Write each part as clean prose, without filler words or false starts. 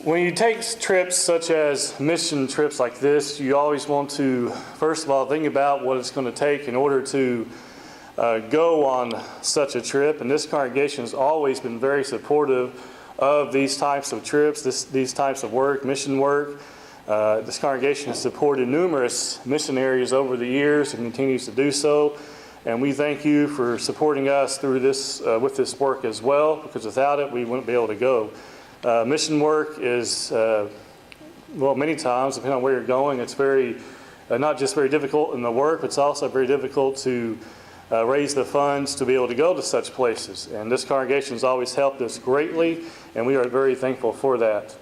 When you take trips such as mission trips like this, you always want to, first of all, think about what it's going to take in order to go on such a trip. And this congregation has always been very supportive of these types of trips, these types of work, mission work. This congregation has supported numerous missionaries over the years and continues to do so. And we thank you for supporting us through this with this work as well, because without it, we wouldn't be able to go. Mission work is, many times, depending on where you're going, it's very, not just very difficult in the work, it's also very difficult to raise the funds to be able to go to such places. And this congregation has always helped us greatly, and we are very thankful for that.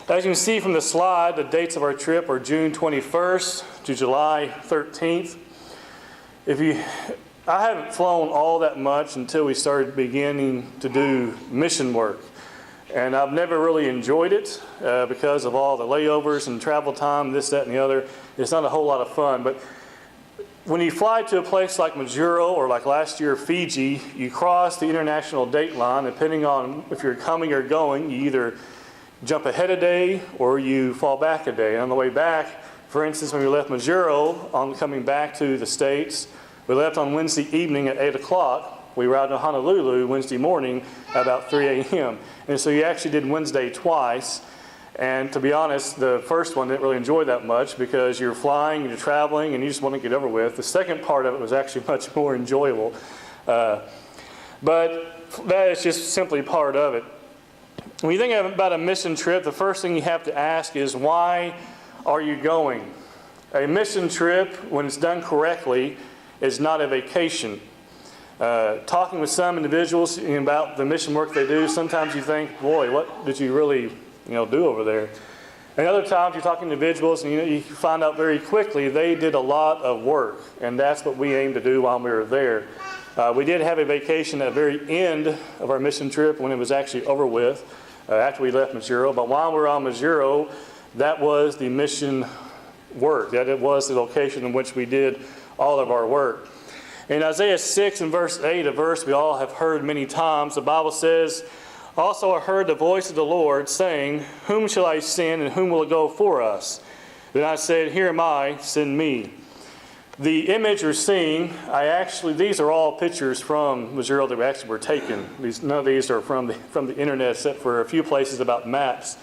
As you can see from the slide, the dates of our trip are June 21st to July 13th. I haven't flown all that much until we started beginning to do mission work. And I've never really enjoyed it because of all the layovers and travel time, this, that, and the other. It's not a whole lot of fun. But when you fly to a place like Majuro or like last year Fiji, you cross the international date line. Depending on if you're coming or going, you either jump ahead a day or you fall back a day. And on the way back, for instance, when we left Majuro on coming back to the States, we left on Wednesday evening at 8 o'clock. We arrived in Honolulu Wednesday morning at about 3 a.m. And so you actually did Wednesday twice. And to be honest, the first one didn't really enjoy that much because you're flying, you're traveling, and you just want to get over with. The second part of it was actually much more enjoyable. But that is just simply part of it. When you think about a mission trip, the first thing you have to ask is, why are you going? A mission trip, when it's done correctly, is not a vacation. Talking with some individuals about the mission work they do, sometimes you think, boy, what did you really do over there? And other times you're talking to individuals and you find out very quickly they did a lot of work, and that's what we aimed to do while we were there. We did have a vacation at the very end of our mission trip when it was actually over with, after we left Majuro. But while we were on Majuro, that was the mission work. That it was the location in which we did all of our work. In Isaiah 6 and verse 8, a verse we all have heard many times, the Bible says, "Also I heard the voice of the Lord saying, Whom shall I send, and whom will go for us? Then I said, Here am I, send me." The image you're seeing, these are all pictures from Majuro that actually were taken. None of these are from the internet, except for a few places about maps.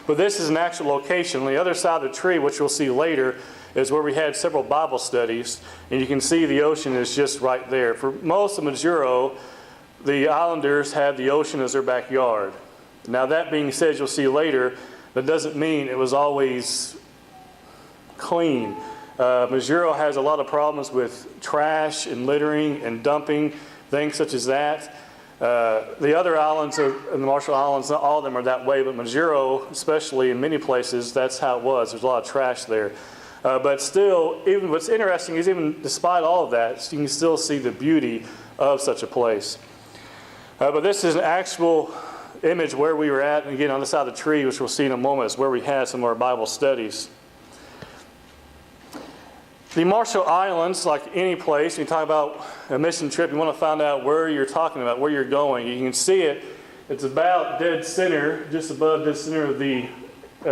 But this is an actual location. On the other side of the tree, which you'll see later, is where we had several Bible studies, and you can see the ocean is just right there. For most of Majuro, the islanders had the ocean as their backyard. Now that being said, you'll see later, that doesn't mean it was always clean. Majuro has a lot of problems with trash and littering and dumping, things such as that. The other islands in the Marshall Islands, not all of them are that way, but Majuro, especially in many places, that's how it was. There's a lot of trash there. But still, even what's interesting is even despite all of that, you can still see the beauty of such a place. But this is an actual image where we were at, and again on the side of the tree, which we'll see in a moment, is where we had some of our Bible studies. The Marshall Islands, like any place, when you talk about a mission trip, you want to find out where you're talking about, where you're going. You can see it. It's about dead center, just above the center of the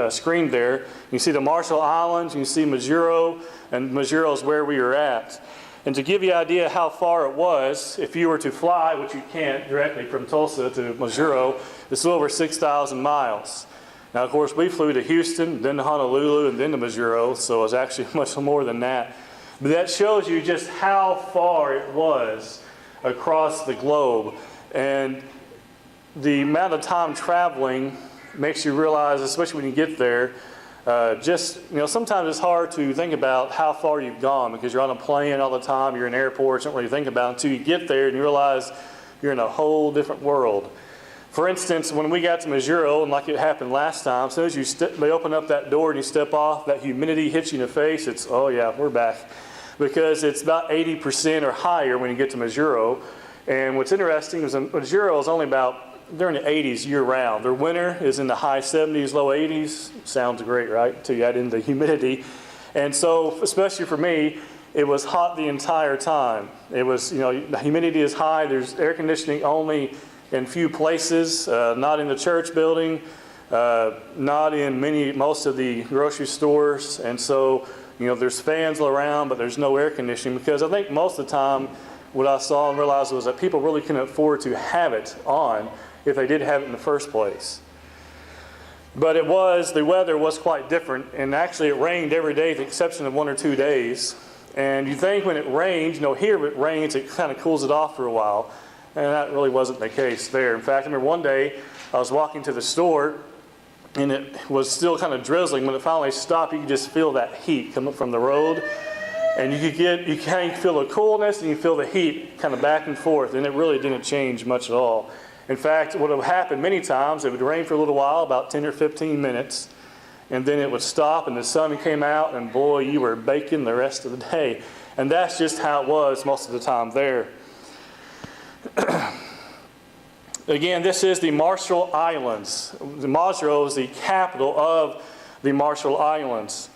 screen there. You can see the Marshall Islands, you can see Majuro, and Majuro is where we were at. And to give you an idea how far it was, if you were to fly, which you can't directly from Tulsa to Majuro, it's over 6,000 miles. Now, of course, we flew to Houston, then to Honolulu, and then to Majuro, so it was actually much more than that. But that shows you just how far it was across the globe. And the amount of time traveling makes you realize, especially when you get there, sometimes it's hard to think about how far you've gone because you're on a plane all the time, you're in airports, you don't really think about it until you get there and you realize you're in a whole different world. For instance, when we got to Majuro, and like it happened last time, as soon as they open up that door and you step off, that humidity hits you in the face, it's, oh yeah, we're back. Because it's about 80% or higher when you get to Majuro. And what's interesting is Majuro is only about, they're in the 80s year-round. Their winter is in the high 70s, low 80s. Sounds great, right? Until you add in the humidity. And so, especially for me, it was hot the entire time. It was, the humidity is high. There's air conditioning only in few places, not in the church building. not in most of the grocery stores. And so, there's fans around, but there's no air conditioning, because I think most of the time what I saw and realized was that people really couldn't afford to have it on if they did have it in the first place. But the weather was quite different, and actually it rained every day with the exception of 1 or 2 days. And you think when it rains, here if it rains, it kind of cools it off for a while. And that really wasn't the case there. In fact, I remember one day I was walking to the store, and it was still kind of drizzling. When it finally stopped, you could just feel that heat coming from the road. And you kind of feel the coolness, and you feel the heat kind of back and forth. And it really didn't change much at all. In fact, what would happen many times, it would rain for a little while, about 10 or 15 minutes, and then it would stop and the sun came out, and boy, you were baking the rest of the day. And that's just how it was most of the time there. Again, this is the Marshall Islands. The Majuro is the capital of the Marshall Islands.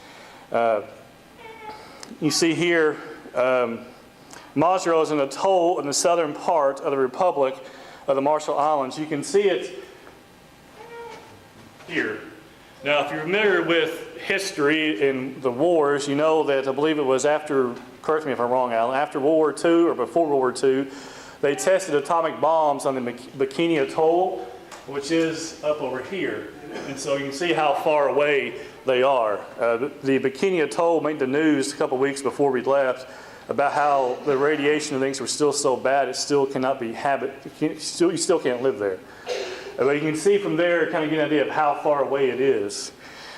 You see here, Majuro is an atoll in the southern part of the Republic of the Marshall Islands. You can see it here. Now, if you're familiar with history in the wars, you know that I believe it was after, correct me if I'm wrong, Alan, after World War II or before World War II, they tested atomic bombs on the Bikini Atoll, which is up over here. And so you can see how far away they are. The Bikini Atoll made the news a couple weeks before we left about how the radiation and things were still so bad it still cannot be you still can't live there. But you can see from there, kind of get an idea of how far away it is.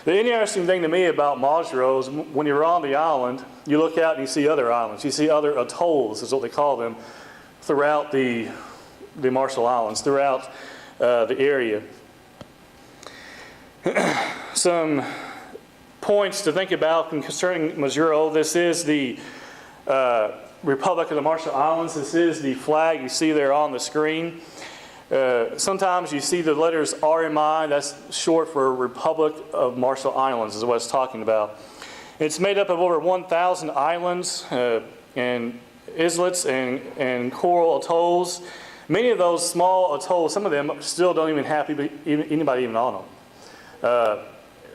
The interesting thing to me about Majuro is when you're on the island, you look out and you see other islands. You see other atolls, is what they call them, throughout the Marshall Islands, throughout the area. Some points to think about concerning Majuro. This is the Republic of the Marshall Islands. This is the flag you see there on the screen. Sometimes you see the letters RMI, that's short for Republic of Marshall Islands, is what it's talking about. It's made up of over 1,000 islands and islets and coral atolls. Many of those small atolls, some of them still don't even have anybody even on them.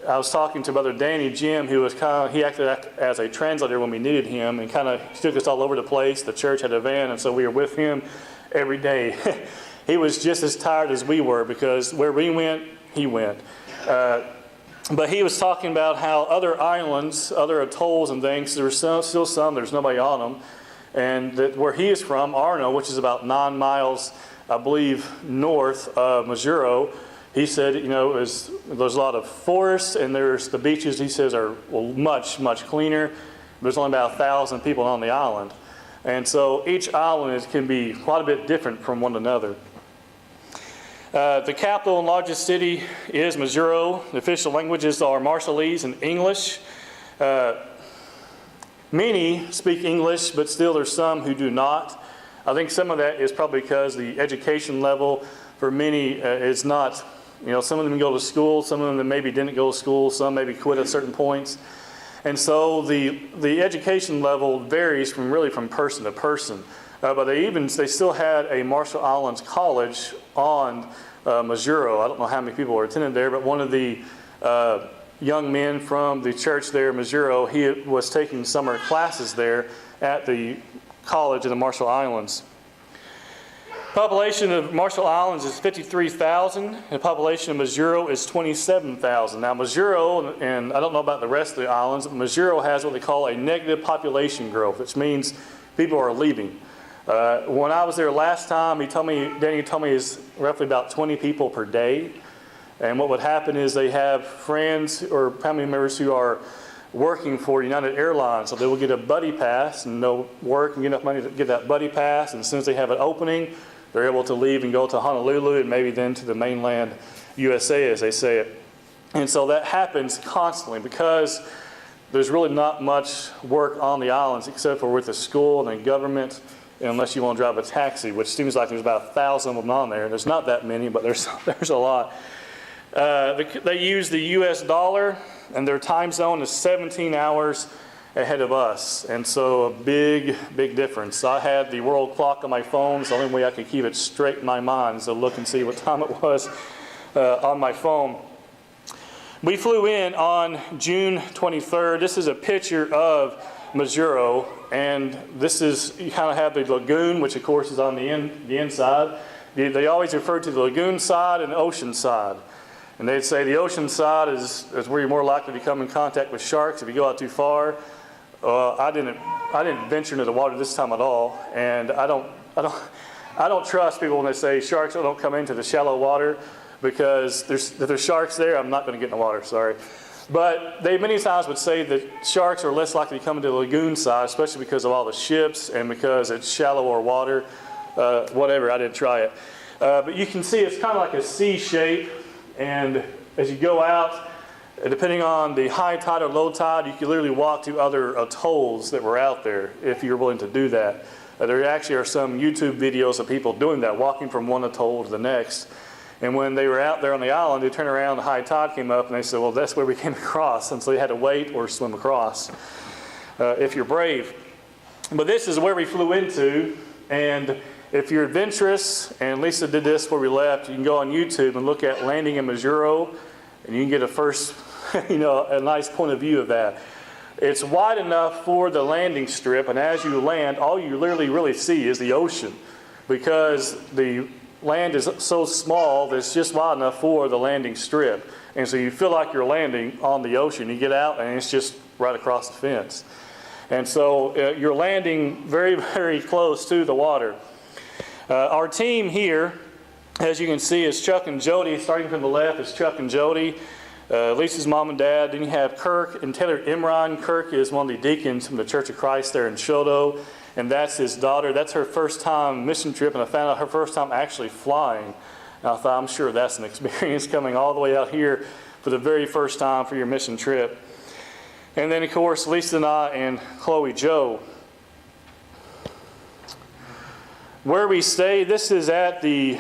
I was talking to Brother Danny Jim, who was he acted as a translator when we needed him, and kind of took us all over the place. The church had a van, and so we were with him every day. He was just as tired as we were, because where we went, he went. But he was talking about how other islands, other atolls and things, there's still some, there's nobody on them. And that where he is from, Arno, which is about 9 miles, I believe, north of Majuro, he said, there's a lot of forests, and there's the beaches, he says, are much, much cleaner. There's only about 1,000 people on the island. And so each island can be quite a bit different from one another. The capital and largest city is Majuro. The official languages are Marshallese and English. Many speak English, but still there's some who do not. I think some of that is probably because the education level for many is not, some of them go to school, some of them maybe didn't go to school, some maybe quit at certain points. And so the education level varies from person to person. But they still had a Marshall Islands College on Majuro. I don't know how many people were attending there, but one of the young men from the church there, Majuro, he was taking summer classes there at the college in the Marshall Islands. Population of Marshall Islands is 53,000. The population of Majuro is 27,000. Now Majuro, and I don't know about the rest of the islands, but Majuro has what they call a negative population growth, which means people are leaving. When I was there last time, Danny told me it's roughly about 20 people per day. And what would happen is they have friends or family members who are working for United Airlines. So they will get a buddy pass, and they'll work and get enough money to get that buddy pass. And as soon as they have an opening, they're able to leave and go to Honolulu and maybe then to the mainland USA, as they say it. And so that happens constantly because there's really not much work on the islands except for with the school and the government, unless you want to drive a taxi, which seems like there's about 1,000 of them on there. There's not that many, but there's a lot. They use the U.S. dollar, and their time zone is 17 hours ahead of us. And so a big, big difference. I had the world clock on my phone. It's the only way I could keep it straight in my mind, so look and see what time it was on my phone. We flew in on June 23rd. This is a picture of Majuro, and this is, you kind of have the lagoon, which of course is on the inside. They always refer to the lagoon side and the ocean side. And they'd say the ocean side is where you're more likely to come in contact with sharks if you go out too far. I didn't venture into the water this time at all, and I don't trust people when they say sharks don't come into the shallow water, because if there's sharks there, I'm not going to get in the water, sorry. But they many times would say that sharks are less likely to come into the lagoon side, especially because of all the ships and because it's shallower water. Whatever, I didn't try it. But you can see it's kind of like a C shape, and as you go out, depending on the high tide or low tide, you can literally walk to other atolls that were out there if you're willing to do that. There actually are some YouTube videos of people doing that, walking from one atoll to the next. And when they were out there on the island, they turned around, the high tide came up, and they said, well, that's where we came across. And so they had to wait or swim across if you're brave. But this is where we flew into. And if you're adventurous, and Lisa did this before we left, you can go on YouTube and look at landing in Majuro, and you can get a first, a nice point of view of that. It's wide enough for the landing strip, and as you land, all you literally really see is the ocean, because the land is so small that it's just wide enough for the landing strip. And so you feel like you're landing on the ocean. You get out, and it's just right across the fence. And so you're landing very, very close to the water. Our team here, as you can see, is Chuck and Jody. Starting from the left is Chuck and Jody. Lisa's mom and dad. Then you have Kirk and Taylor Imran. Kirk is one of the deacons from the Church of Christ there in Shodo, and that's his daughter. That's her first time mission trip, and I found out her first time actually flying. And I thought, I'm sure that's an experience coming all the way out here for the very first time for your mission trip. And then, of course, Lisa and I and Chloe Joe. Where we stay, this is at they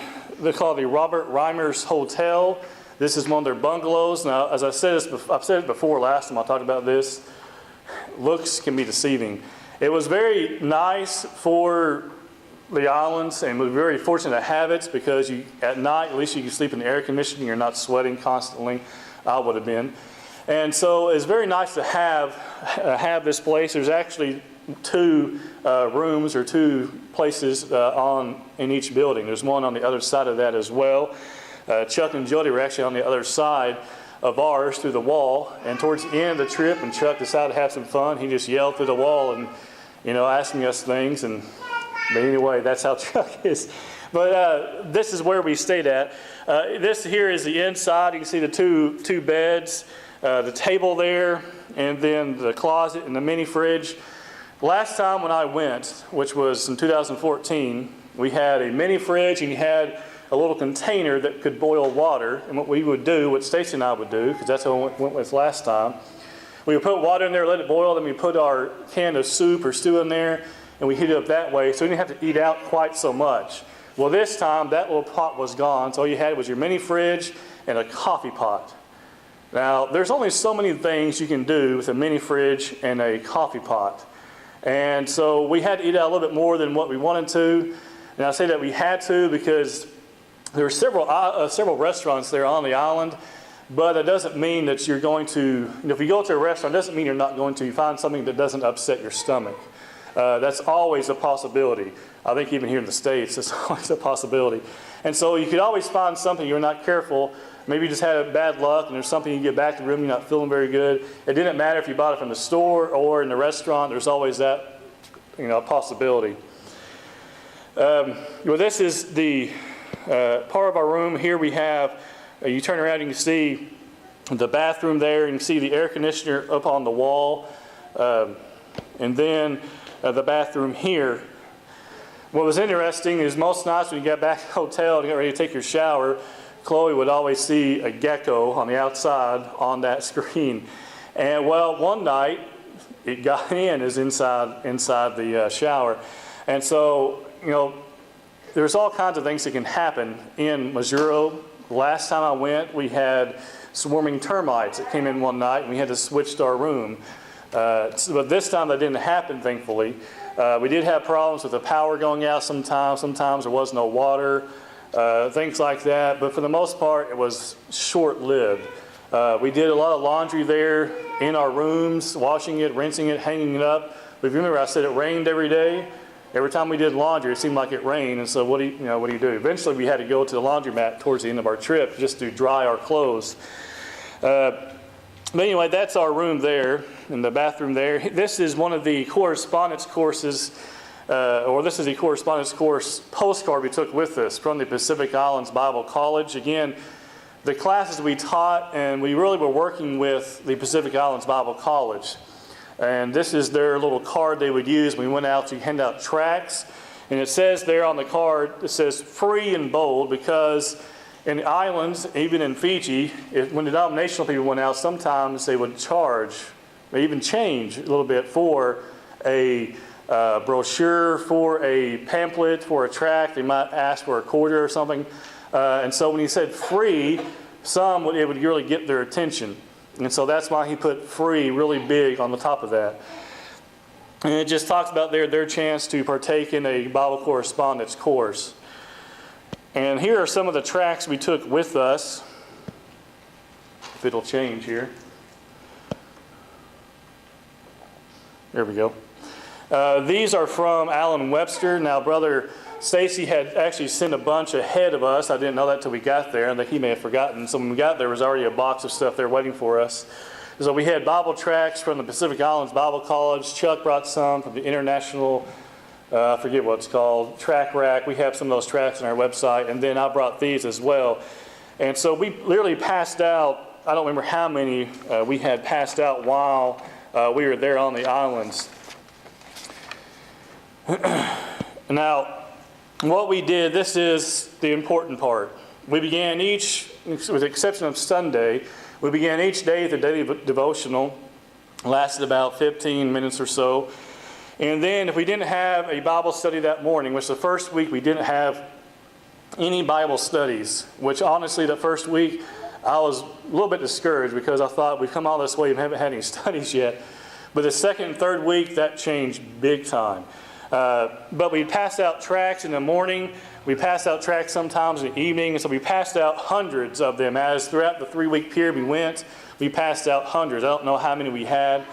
call it the Robert Reimers Hotel. This is one of their bungalows. Now, as I've said it before last time I talked about this, looks can be deceiving. It was very nice for the islands, and we're very fortunate to have it, because at night, at least you can sleep in the air conditioning. You're not sweating constantly. I would have been. And so it's very nice to have this place. There's actually two rooms or two places in each building. There's one on the other side of that as well. Chuck and Jody were actually on the other side of ours through the wall. And towards the end of the trip, and Chuck decided to have some fun, he just yelled through the wall and, asking us things. But anyway, that's how Chuck is. But this is where we stayed at. This here is the inside. You can see the two beds, the table there, and then the closet and the mini fridge. Last time when I went, which was in 2014, we had a mini fridge, and you had a little container that could boil water. And what we would do, what Stacy and I would do, because that's what we went with last time, we would put water in there, let it boil, then we put our can of soup or stew in there, and we heat it up that way, so we didn't have to eat out quite so much. Well, this time, that little pot was gone, so all you had was your mini fridge and a coffee pot. Now, there's only so many things you can do with a mini fridge and a coffee pot. And so we had to eat out a little bit more than what we wanted to. And I say that we had to because there were several restaurants there on the island, but it doesn't mean that you're going to, if you go to a restaurant, it doesn't mean you're not going to find something that doesn't upset your stomach. That's always a possibility. I think even here in the States, it's always a possibility. And so you could always find something you're not careful. Maybe you just had bad luck and there's something you get back to the room, you're not feeling very good. It didn't matter if you bought it from the store or in the restaurant. There's always that possibility. Well, this is the part of our room. Here we have, you turn around, you can see the bathroom there. You can see the air conditioner up on the wall. And then the bathroom here. What was interesting is most nights when you got back to the hotel and got ready to take your shower, Chloe would always see a gecko on the outside on that screen. And well, one night it got inside the shower. And so, there's all kinds of things that can happen in Majuro. Last time I went, we had swarming termites that came in one night, and we had to switch to our room. But this time that didn't happen, thankfully. We did have problems with the power going out sometimes. Sometimes there was no water, things like that. But for the most part, it was short-lived. We did a lot of laundry there in our rooms, washing it, rinsing it, hanging it up. But if you remember, I said it rained every day. Every time we did laundry, it seemed like it rained. And so what do you do? Eventually, we had to go to the laundromat towards the end of our trip just to dry our clothes. But anyway, that's our room there, in the bathroom there. This is one of the correspondence courses, or this is the correspondence course postcard we took with us from the Pacific Islands Bible College. Again, the classes we taught, and we really were working with the Pacific Islands Bible College. And this is their little card they would use when we went out to hand out tracts. And it says there on the card, it says free in bold, because in the islands, even in Fiji, when denominational people went out, sometimes they would charge, or even change a little bit for a brochure, for a pamphlet, for a tract. They might ask for a quarter or something. And so when he said free, it would really get their attention. And so that's why he put free really big on the top of that. And it just talks about their chance to partake in a Bible correspondence course. And here are some of the tracts we took with us. If it'll change here. There we go. These are from Alan Webster. Now, Brother Stacy had actually sent a bunch ahead of us. I didn't know that till we got there. I think he may have forgotten. So when we got there, was already a box of stuff there waiting for us. So we had Bible tracts from the Pacific Islands Bible College. Chuck brought some from the International, I forget what it's called, Track Rack. We have some of those tracts on our website. And then I brought these as well. And so we literally passed out, I don't remember how many we had passed out while we were there on the islands. Now, what we did, this is the important part. We began each, with the exception of Sunday, we began each day with a daily devotional. Lasted about 15 minutes or so. And then if we didn't have a Bible study that morning, which the first week we didn't have any Bible studies, which honestly the first week I was a little bit discouraged because I thought we've come all this way and haven't had any studies yet. But the second and third week, that changed big time. But we passed out tracts in the morning. We passed out tracts sometimes in the evening. And so we passed out hundreds of them. As throughout the 3-week period we went, we passed out hundreds. I don't know how many we had.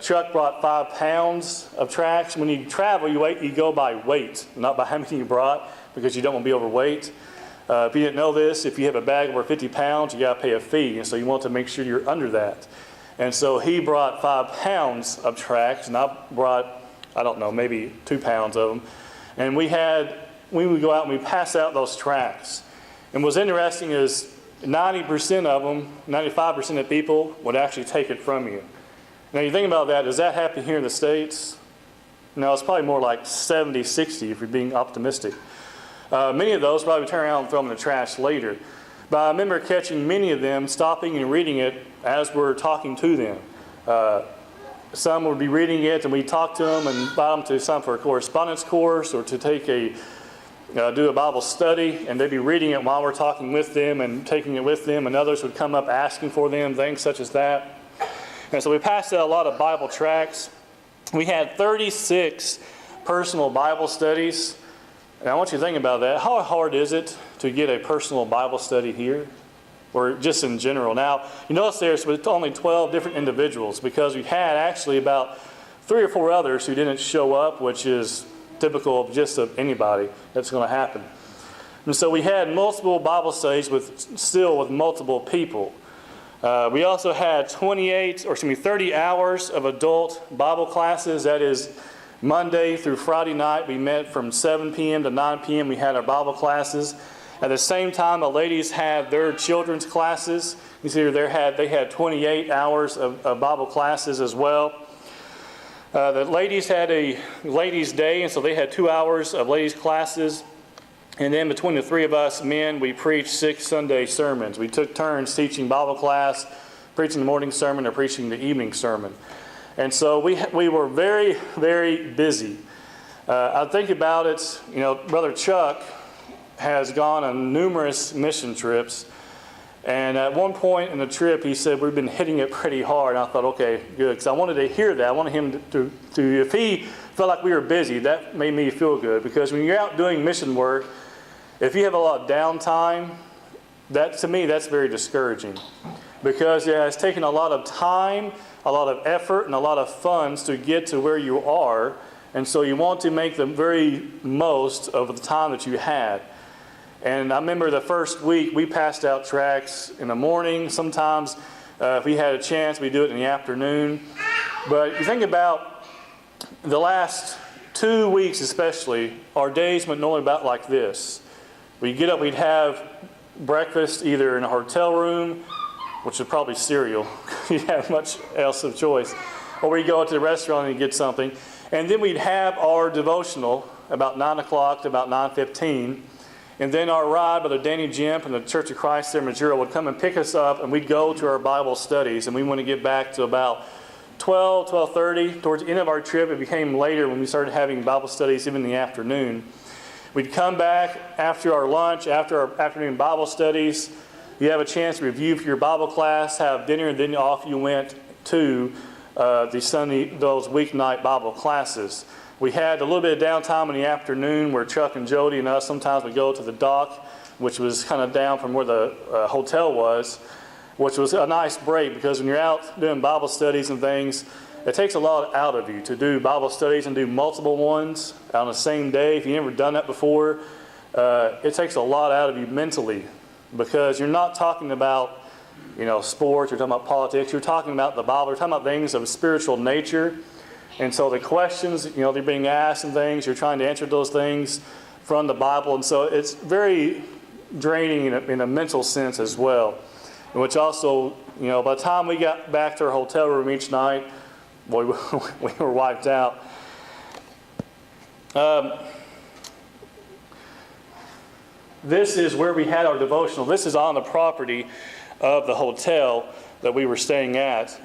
Chuck brought 5 pounds of tracts. When you travel, you go by weight, not by how many you brought, because you don't want to be overweight. If you didn't know this, if you have a bag over 50 pounds, you got to pay a fee. And so you want to make sure you're under that. And so he brought 5 pounds of tracts, and I brought, I don't know, maybe 2 pounds of them. And we would go out and we pass out those tracts. And what's interesting is 90% of them, 95% of people would actually take it from you. Now you think about that, does that happen here in the States? No, it's probably more like 70, 60 if you're being optimistic. Many of those probably turn around and throw them in the trash later. But I remember catching many of them, stopping and reading it as we're talking to them. Some would be reading it, and we talk to them and invite them to sign for a correspondence course or to take do a Bible study, and they'd be reading it while we're talking with them and taking it with them, and others would come up asking for them, things such as that. And so we passed out a lot of Bible tracts. We had 36 personal Bible studies. And I want you to think about that. How hard is it to get a personal Bible study here? Or just in general? Now, you notice there's only 12 different individuals because we had actually about 3 or 4 others who didn't show up, which is typical of just of anybody that's going to happen. And so we had multiple Bible studies with multiple people. We also had 30 hours of adult Bible classes. That is Monday through Friday night. We met from 7 p.m. to 9 p.m. We had our Bible classes. At the same time, the ladies had their children's classes. You see, they had 28 hours of Bible classes as well. The ladies had a ladies' day, and so they had 2 hours of ladies' classes. And then between the 3 of us men, we preached 6 Sunday sermons. We took turns teaching Bible class, preaching the morning sermon, or preaching the evening sermon. And so we were very, very busy. I think about it, Brother Chuck has gone on numerous mission trips. And at one point in the trip, he said, we've been hitting it pretty hard. And I thought, okay, good. Because I wanted to hear that. I wanted him to, if he felt like we were busy, that made me feel good. Because when you're out doing mission work, if you have a lot of downtime, to me, that's very discouraging. because it has taken a lot of time, a lot of effort, and a lot of funds to get to where you are. And so you want to make the very most of the time that you had. And I remember the first week we passed out tracts in the morning. Sometimes if we had a chance, we'd do it in the afternoon. But if you think about the last 2 weeks especially, our days went normally about like this. We'd get up, we'd have breakfast either in a hotel room, which is probably cereal. You have much else of choice. Or we'd go to the restaurant and get something. And then we'd have our devotional about 9 o'clock to about 9:15. And then our ride, Brother Danny Jim from the Church of Christ there in Majuro would come and pick us up, and we'd go to our Bible studies. And we want to get back to about 12, 12:30. Towards the end of our trip, it became later when we started having Bible studies even in the afternoon. We'd come back after our lunch, after our afternoon Bible studies. You have a chance to review for your Bible class, have dinner, and then off you went to those weeknight Bible classes. We had a little bit of downtime in the afternoon where Chuck and Jody and us sometimes would go to the dock, which was kind of down from where the hotel was, which was a nice break because when you're out doing Bible studies and things, it takes a lot out of you to do Bible studies and do multiple ones on the same day. If you've never done that before, it takes a lot out of you mentally because you're not talking about sports, you're talking about politics, you're talking about the Bible, you're talking about things of spiritual nature. And so the questions, they're being asked and things, you're trying to answer those things from the Bible. And so it's very draining in a mental sense as well. Which also, by the time we got back to our hotel room each night, boy, we were wiped out. This is where we had our devotional. This is on the property of the hotel that we were staying at.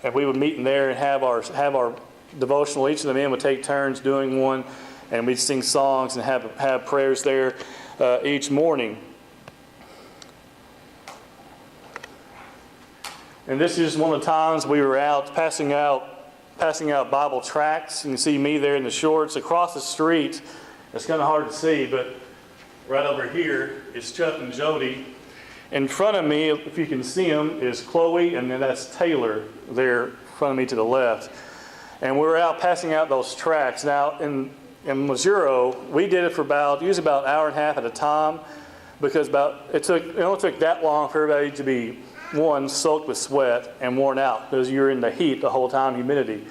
And we would meet in there and have our devotional. Each of the men would take turns doing one, and we'd sing songs and have prayers there each morning. And this is one of the times we were out passing out Bible tracts. You can see me there in the shorts. Across the street, it's kind of hard to see, but right over here is Chuck and Jody. In front of me, if you can see them, is Chloe, and then that's Taylor there in front of me to the left. And we were out passing out those tracts. Now, in Majuro, we did it for usually about an hour and a half at a time, because it only took that long for everybody to be, one, soaked with sweat and worn out, because you're in the heat the whole time, humidity.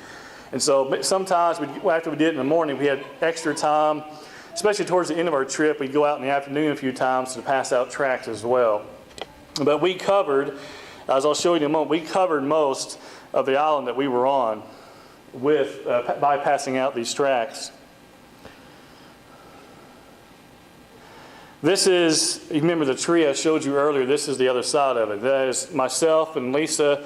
And so sometimes, after we did it in the morning, we had extra time, especially towards the end of our trip. We'd go out in the afternoon a few times to pass out tracts as well. But we covered, as I'll show you in a moment, we covered most of the island that we were on by passing out these tracts. This is, you remember the tree I showed you earlier, this is the other side of it. That is myself and Lisa,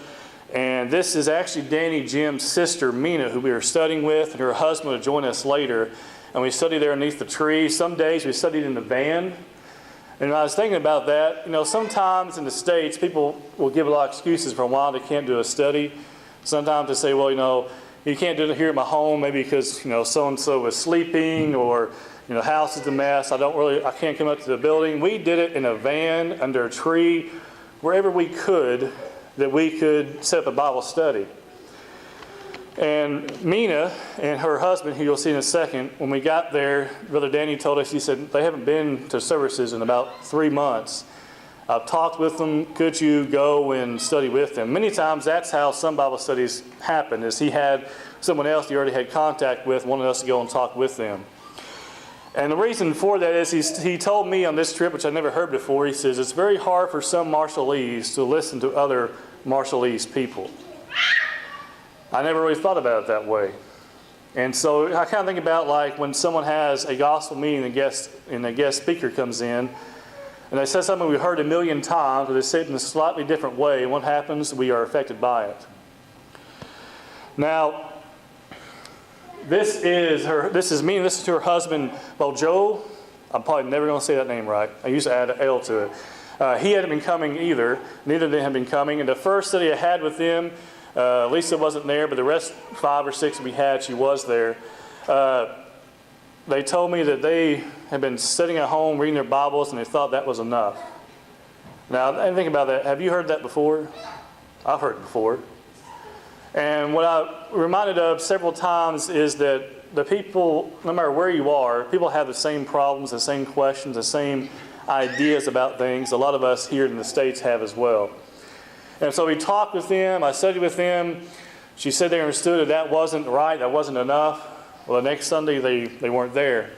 and this is actually Danny Jim's sister, Mina, who we were studying with, and her husband will join us later. And we studied there underneath the tree. Some days we studied in the van. And I was thinking about that. Sometimes in the States, people will give a lot of excuses for why they can't do a study. Sometimes they say, well, you can't do it here at my home, maybe because, so-and-so was sleeping, or, house is a mess. I can't come up to the building. We did it in a van, under a tree, wherever we could, that we could set up a Bible study. And Mina and her husband, who you'll see in a second, when we got there, Brother Danny told us, he said, they haven't been to services in about 3 months. I've talked with them, could you go and study with them? Many times that's how some Bible studies happen, is he had someone else he already had contact with, wanted us to go and talk with them. And the reason for that is he told me on this trip, which I never heard before, he says, it's very hard for some Marshallese to listen to other Marshallese people. I never really thought about it that way. And so I kind of think about like when someone has a gospel meeting and a guest speaker comes in, and they say something we've heard a million times, but they say it in a slightly different way, and what happens? We are affected by it. Now, this is me, and this is to her husband, Majuro. I'm probably never going to say that name right. I used to add an L to it. He hadn't been coming either. Neither of them had been coming. And the first study I had with them, Lisa wasn't there, but the rest 5 or 6 we had, she was there. They told me that they had been sitting at home reading their Bibles, and they thought that was enough. Now, and think about that. Have you heard that before? I've heard it before. And what I'm reminded of several times is that the people, no matter where you are, people have the same problems, the same questions, the same ideas about things. A lot of us here in the States have as well. And so we talked with them. I studied with them. She said they understood that wasn't right, that wasn't enough. Well, the next Sunday they weren't there.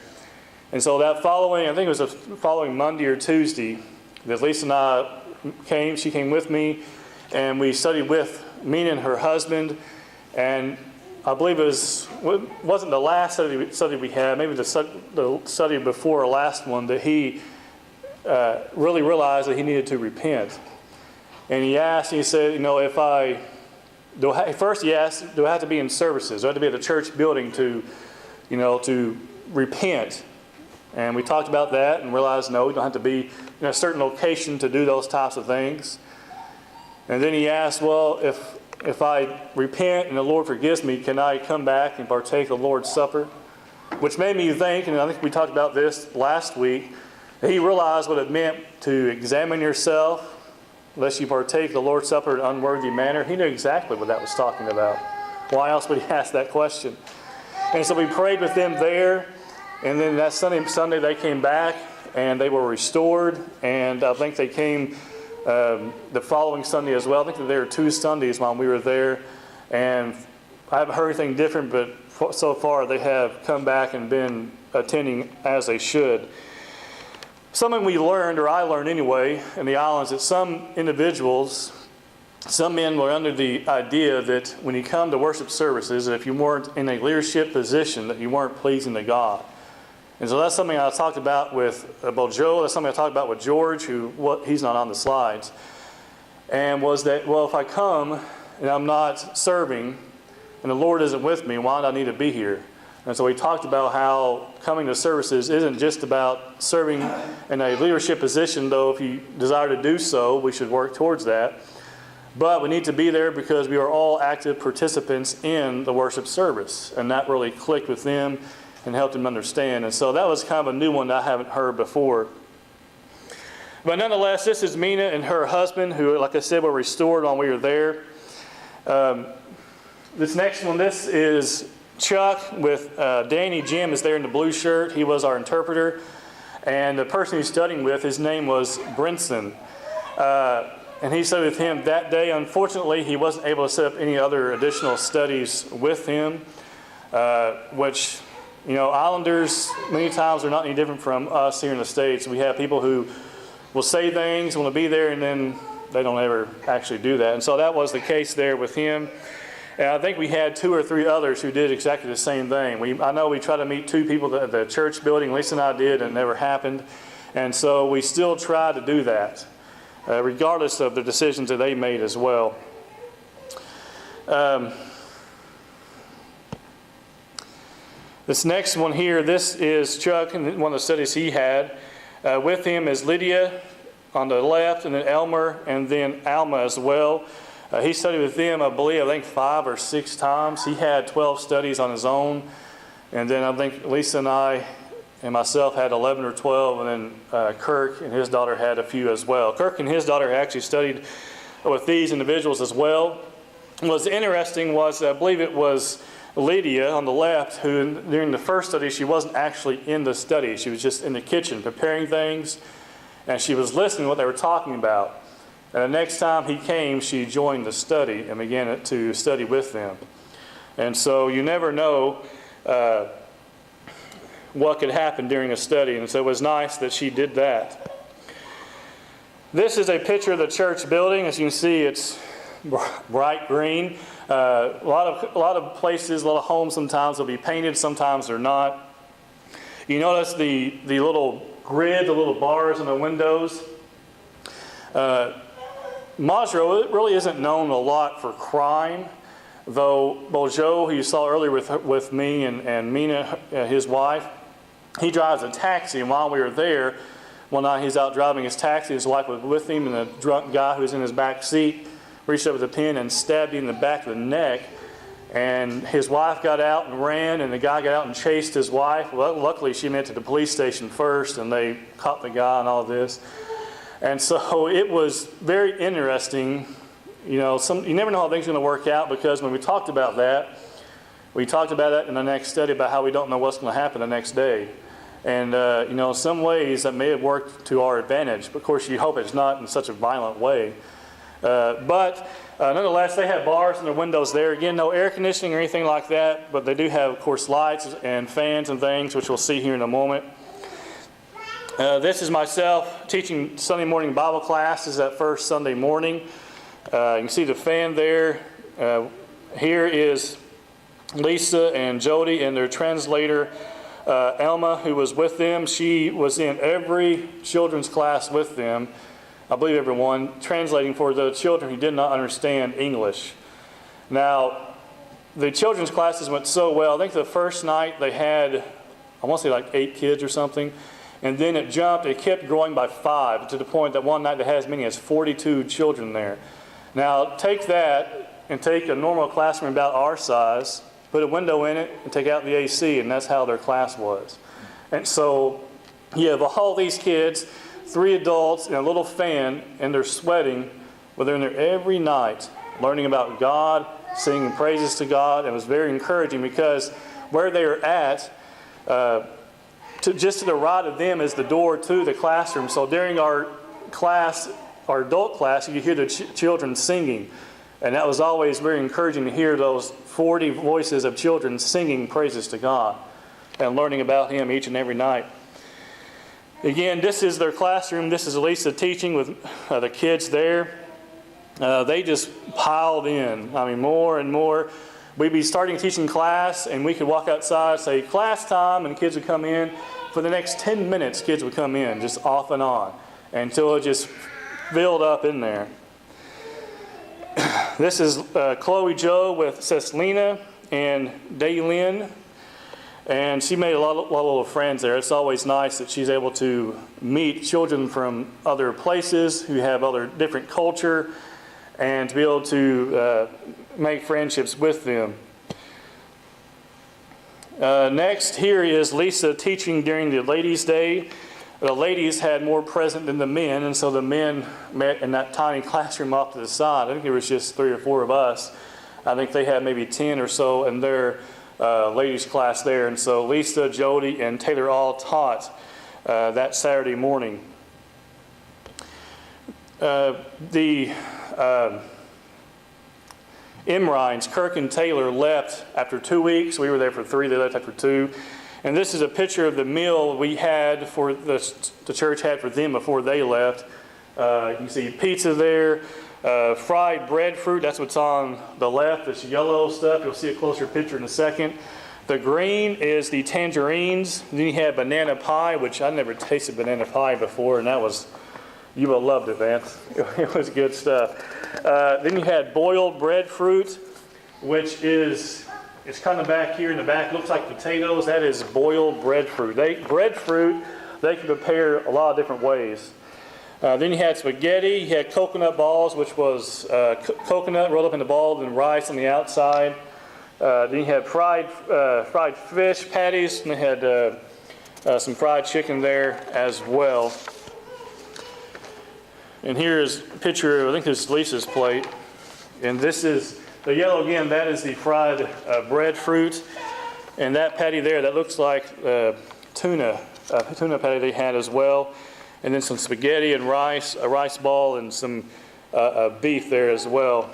And so that following, I think it was the following Monday or Tuesday, that Lisa and I came. She came with me, and we studied with Mina and her husband. And I believe it wasn't the last study we had, maybe the study before our last one, that he really realized that he needed to repent. And he asked, he said, first he asked, do I have to be in services? Do I have to be at the church building to repent? And we talked about that and realized, no, you don't have to be in a certain location to do those types of things. And then he asked, well, if I repent and the Lord forgives me, can I come back and partake of the Lord's Supper? Which made me think, and I think we talked about this last week, that he realized what it meant to examine yourself, lest you partake of the Lord's Supper in an unworthy manner. He knew exactly what that was talking about. Why else would he ask that question? And so we prayed with them there. And then that Sunday they came back and they were restored. And I think they came the following Sunday as well. I think that there were 2 Sundays while we were there. And I haven't heard anything different, but so far they have come back and been attending as they should. Something we learned, or I learned anyway, in the islands, that some individuals, some men were under the idea that when you come to worship services, that if you weren't in a leadership position, that you weren't pleasing to God. And so that's something I talked about with Majuro. That's something I talked about with George, he's not on the slides. And was that, well, if I come and I'm not serving and the Lord isn't with me, why do I need to be here? And so we talked about how coming to services isn't just about serving in a leadership position, though if you desire to do so, we should work towards that. But we need to be there because we are all active participants in the worship service. And that really clicked with them and helped them understand. And so that was kind of a new one that I haven't heard before. But nonetheless, this is Mina and her husband, who, like I said, were restored while we were there. This next one, this is Chuck with Danny. Jim is there in the blue shirt. He was our interpreter. And the person he's studying with, his name was Brinson. And he studied with him that day. Unfortunately, he wasn't able to set up any other additional studies with him, which, islanders many times are not any different from us here in the States. We have people who will say things, want to be there, and then they don't ever actually do that. And so that was the case there with him. And I think we had 2 or 3 others who did exactly the same thing. I know we tried to meet 2 people at the church building. Lisa and I did, and it never happened. And so we still try to do that, regardless of the decisions that they made as well. This next one here, this is Chuck, and one of the studies he had. With him is Lydia on the left, and then Elmer, and then Alma as well. He studied with them, I think 5 or 6 times. He had 12 studies on his own. And then I think Lisa and I and myself had 11 or 12. And then Kirk and his daughter had a few as well. Kirk and his daughter actually studied with these individuals as well. What's interesting was, I believe it was Lydia on the left, who during the first study, she wasn't actually in the study. She was just in the kitchen preparing things. And she was listening to what they were talking about. And the next time he came, she joined the study and began to study with them. And so you never know what could happen during a study. And so it was nice that she did that. This is a picture of the church building. As you can see, it's bright green. A lot of places, a lot of homes sometimes will be painted, sometimes they're not. You notice the little grid, the little bars on the windows. Majuro really isn't known a lot for crime, though Bojo, who you saw earlier with me and Mina, his wife, he drives a taxi, and while we were there, one night he's out driving his taxi, his wife was with him, and the drunk guy who was in his back seat reached up with a pin and stabbed him in the back of the neck, and his wife got out and ran, and the guy got out and chased his wife. Well, luckily she went to the police station first, and they caught the guy and all this. And so it was very interesting. You know, you never know how things are going to work out, because when we talked about that in the next study about how we don't know what's going to happen the next day. And, you know, in some ways that may have worked to our advantage. But of course, you hope it's not in such a violent way. But nonetheless, they have bars in their windows there. Again, no air conditioning or anything like that. But they do have, of course, lights and fans and things, which we'll see here in a moment. This is myself teaching Sunday morning Bible class. This is that first Sunday morning. You can see the fan there. Here is Lisa and Jody and their translator, Elma, who was with them. She was in every children's class with them, I believe everyone, translating for the children who did not understand English. Now, the children's classes went so well. I think the first night they had, I want to say like 8 kids or something. And then it jumped. It kept growing by 5 to the point that one night they had as many as 42 children there. Now, take that and take a normal classroom about our size, put a window in it, and take out the AC, and that's how their class was. And so you have all these kids, 3 adults, and a little fan, and they're sweating, but they're in there every night learning about God, singing praises to God. And it was very encouraging, because where they are at, just to the right of them is the door to the classroom. So during our class, our adult class, you hear the children singing. And that was always very encouraging to hear those 40 voices of children singing praises to God and learning about Him each and every night. Again, this is their classroom. This is Lisa teaching with the kids there. They just piled in. I mean, more and more. We'd be starting teaching class, and we could walk outside, say, class time, and kids would come in. For the next 10 minutes, kids would come in, just off and on, until it just filled up in there. This is Chloe Joe with Ceslina and Daylin. And she made a lot of little friends there. It's always nice that she's able to meet children from other places who have other different culture, and to be able to make friendships with them. Next, here is Lisa teaching during the Ladies' Day. The ladies had more present than the men, and so the men met in that tiny classroom off to the side. I think there was just 3 or 4 of us. I think they had maybe 10 or so in their ladies' class there. And so Lisa, Jody, and Taylor all taught that Saturday morning. The Emrines, Kirk and Taylor, left after 2 weeks. We were there for 3. They left after 2. And this is a picture of the meal we had for the church had for them before they left. You can see pizza there, fried breadfruit. That's what's on the left. This yellow stuff. You'll see a closer picture in a second. The green is the tangerines. Then you have banana pie, which I never tasted banana pie before, and that was, you will have loved it, man. It was good stuff. Then you had boiled breadfruit, which is, it's kind of back here in the back. Looks like potatoes. That is boiled breadfruit. Breadfruit, they can prepare a lot of different ways. Then you had spaghetti. You had coconut balls, which was coconut rolled up in the ball and rice on the outside. Then you had fried fish patties, and they had some fried chicken there as well. And here is a picture, I think this is Lisa's plate. And this is, the yellow again, that is the fried breadfruit. And that patty there, that looks like tuna patty they had as well. And then some spaghetti and rice, a rice ball, and some beef there as well.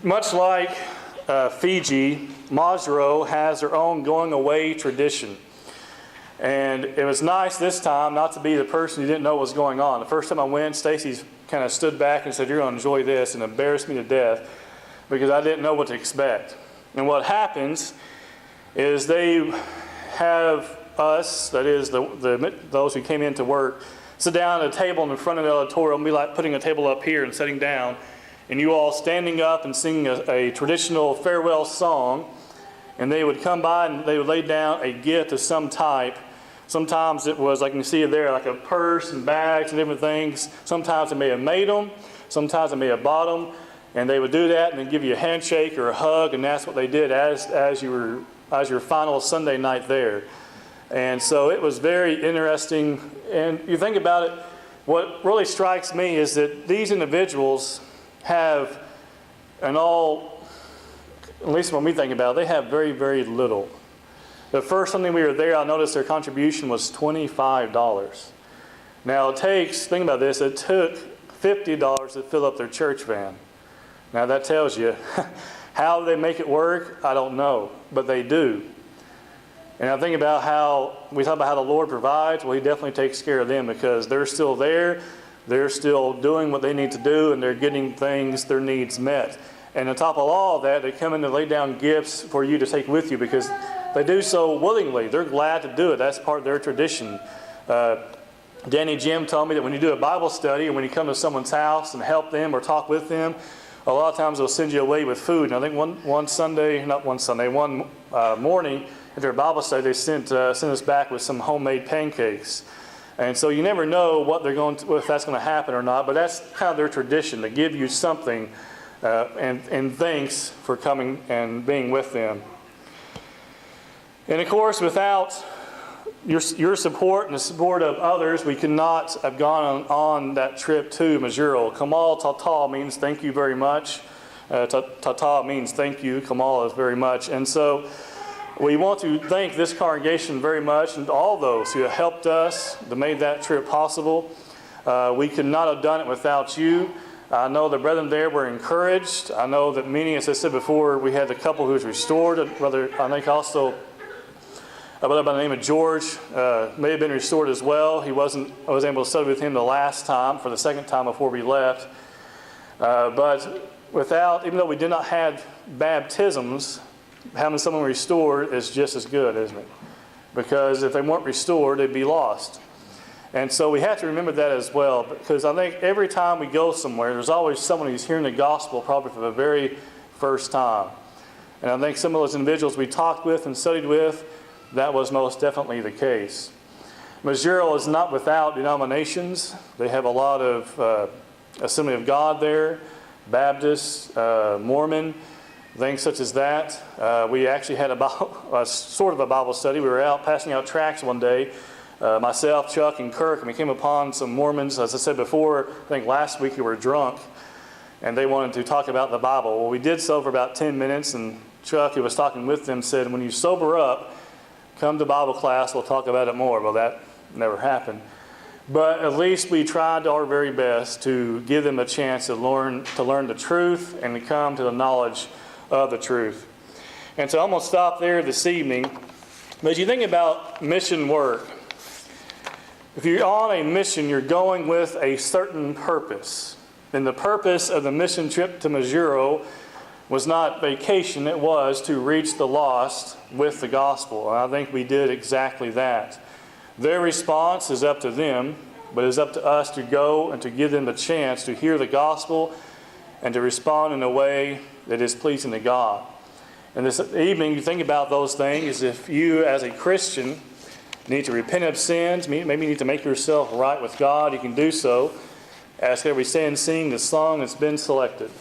Much like Fiji, Majuro has their own going away tradition. And it was nice this time not to be the person who didn't know what was going on. The first time I went, Stacy kind of stood back and said, "You're going to enjoy this," and embarrassed me to death because I didn't know what to expect. And what happens is they have us, that is those who came in to work, sit down at a table in the front of the auditorium. It'll be like putting a table up here and sitting down, and you all standing up and singing a traditional farewell song. And they would come by and they would lay down a gift of some type. Sometimes it was, like you can see there, like a purse and bags and different things. Sometimes they may have made them. Sometimes they may have bought them. And they would do that and then give you a handshake or a hug. And that's what they did as your final Sunday night there. And so it was very interesting. And you think about it, what really strikes me is that these individuals have, at least when we think about it, they have very, very little. The first Sunday we were there, I noticed their contribution was $25. Now think about this, it took $50 to fill up their church van. Now that tells you, how they make it work, I don't know, but they do. And I think about how, we talk about how the Lord provides, well, He definitely takes care of them because they're still there, they're still doing what they need to do, and they're getting their needs met. And on top of all of that, they come in to lay down gifts for you to take with you because they do so willingly. They're glad to do it. That's part of their tradition. Danny Jim told me that when you do a Bible study and when you come to someone's house and help them or talk with them, a lot of times they'll send you away with food. And I think one morning at their Bible study, they sent us back with some homemade pancakes. And so you never know if that's going to happen or not, but that's kind of their tradition, to give you something and thanks for coming and being with them. And of course, without your support and the support of others, we could not have gone on that trip to Majuro. Kamal Tata means thank you very much. Tata means thank you. Kamal is very much. And so we want to thank this congregation very much and all those who have helped us to make that trip possible. We could not have done it without you. I know the brethren there were encouraged. I know that many, as I said before, we had a couple who was restored. I think also a brother by the name of George may have been restored as well. I was able to study with him for the second time before we left. But even though we did not have baptisms, having someone restored is just as good, isn't it? Because if they weren't restored, they'd be lost. And so we have to remember that as well, because I think every time we go somewhere, there's always someone who's hearing the gospel probably for the very first time. And I think some of those individuals we talked with and studied with, that was most definitely the case. Majuro is not without denominations. They have a lot of Assembly of God there, Baptist, Mormon, things such as that. We actually had sort of a Bible study. We were out passing out tracts one day, myself, Chuck, and Kirk, and we came upon some Mormons. As I said before, I think last week, who were drunk, and they wanted to talk about the Bible. Well, we did so for about 10 minutes, and Chuck, who was talking with them, said, when you sober up, come to Bible class, we'll talk about it more. Well, that never happened. But at least we tried our very best to give them a chance to learn the truth and to come to the knowledge of the truth. And so I'm going to stop there this evening. But as you think about mission work, if you're on a mission, you're going with a certain purpose. And the purpose of the mission trip to Majuro was not vacation, it was to reach the lost with the gospel. And I think we did exactly that. Their response is up to them, but it's up to us to go and to give them a chance to hear the gospel and to respond in a way that is pleasing to God. And this evening, you think about those things. If you, as a Christian, need to repent of sins, maybe you need to make yourself right with God, you can do so. As we stand and sing the song that's been selected.